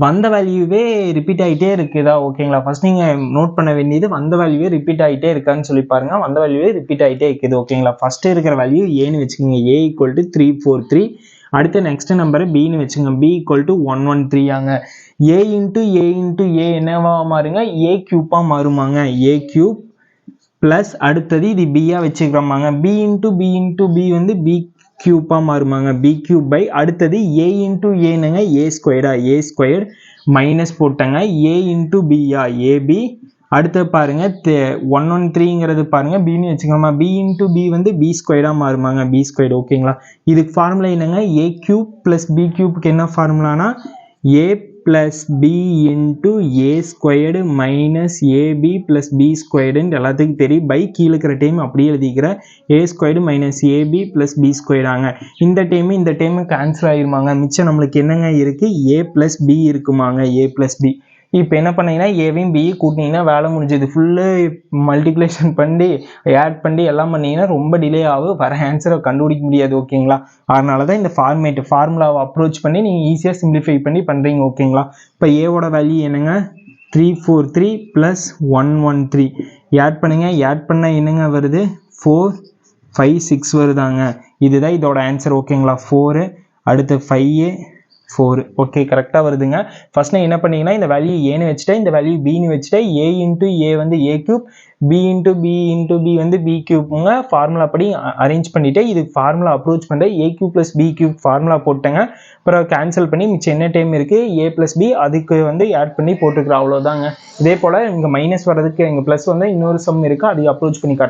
வந்த வேல்யூவே ரிப்பீட் ஆகிட்டே இருக்குதா ஓகேங்களா. ஃபர்ஸ்ட் நீங்கள் நோட் பண்ண வேண்டியது வந்த வேல்யூவே ரிப்பீட் ஆகிட்டே இருக்கான்னு சொல்லி பாருங்க. வந்த வேல்யூவே ரிப்பீட் ஆகிட்டே இருக்குது ஓகேங்களா. ஃபர்ஸ்ட் இருக்கிற வேல்யூ ஏன்னு வச்சுக்கோங்க, ஏ ஈக்குவல் டு 343. அடுத்து நெக்ஸ்ட் நம்பர் பின்னு வச்சுங்க, பி ஈக்குவல் டு 113 ஆங்க. ஏ இன்ட்டு ஏ என்னவா மாறுங்க, ஏ கியூப்பா மாறுமாங்க. ஏ கியூப் பிளஸ் அடுத்தது இது பியா வச்சுக்கிறோமாங்க. பி இன்ட்டு பி வந்து பி கியூப்பா மாறுமாங்க. பி கியூப் பை அடுத்தது ஏ இன்ட்டு ஏனுங்க, ஏ ஸ்கொயர்டா, ஏ ஸ்கொயர் மைனஸ் போட்டங்க. ஏ இன்ட்டு பியா, ஏபி. அடுத்து பாருங்க 113ங்கிறது பாருங்க பின்னு வச்சுக்கோமா. பி இன்ட்டு பி வந்து பி ஸ்கொயர்டா மாறுமாங்க, பி ஸ்கொயர்டு ஓகேங்களா. இதுக்கு ஃபார்முலா என்னங்க, ஏ கியூப் பிளஸ் பி கியூப்க்கு என்ன ஃபார்முலானா A plus B into A squared minus AB plus B ஸ்கொயர்டுன்னு எல்லாத்துக்கும் தெரியும். பை கீழே இருக்கிற டைம் அப்படியே எழுதிக்கிற A squared minus AB plus B ஸ்கொயர்டாங்க. இந்த டைமு கேன்சல் ஆகிருமாங்க. மிச்சம் நம்மளுக்கு என்னங்க இருக்குது, ஏ பிளஸ் பி இருக்குமாங்க, ஏ பிளஸ் பி. இப்போ என்ன பண்ணீங்கன்னா ஏவையும் பி கூட்டினீங்கன்னா வேலை முடிஞ்சது. ஃபுல்லு மல்டிப்ளேஷன் பண்ணி ஆட் பண்ணி எல்லாம் பண்ணிங்கன்னா ரொம்ப டிலே ஆகும், வர ஆன்சரை கண்டுபிடிக்க முடியாது ஓகேங்களா. அதனால தான் இந்த ஃபார்முலாவை அப்ரோச் பண்ணி நீங்கள் ஈஸியாக சிம்பிளிஃபை பண்ணி பண்ணுறீங்க ஓகேங்களா. இப்போ ஏவோட வேல்யூ என்னங்க, 343 ப்ளஸ் 113 ஆட் பண்ணுங்க. ஆட் பண்ணால் என்னங்க வருது, 456 வருதாங்க. இதுதான் இதோட ஆன்சர் ஓகேங்களா. 4 அடுத்து 5 4 ஓகே கரெக்டாக வருதுங்க. ஃபர்ஸ்ட் நான் என்ன பண்ணீங்கன்னா இந்த வேல்யூ ஏன்னு வச்சுட்டேன், இந்த வேல்யூ பின்னு வச்சுட்டேன். ஏ இன்ட்டு ஏ வந்து A cube, B into B வந்து பி கியூப்புங்க. ஃபார்முலா படி அரேஞ்ச் பண்ணிவிட்டு இதுக்கு ஃபார்முலா அப்ரோச் பண்ணுறேன். A cube plus B cube formula போட்டேங்க. அப்புறம் கேன்சல் பண்ணி மிச்சம் என்ன டைம் இருக்குது, ஏ ப்ளஸ் பி அதுக்கு வந்து ஆட் பண்ணி போட்டுக்கிறோம், அவ்வளோதாங்க. இதே போல் இங்கே மைனஸ் வர்றதுக்கு எங்கள் ப்ளஸ் வந்து இன்னொரு சம் இருக்குது, அதுக்கு அப்ரோச் பண்ணி காட்டுறேன்.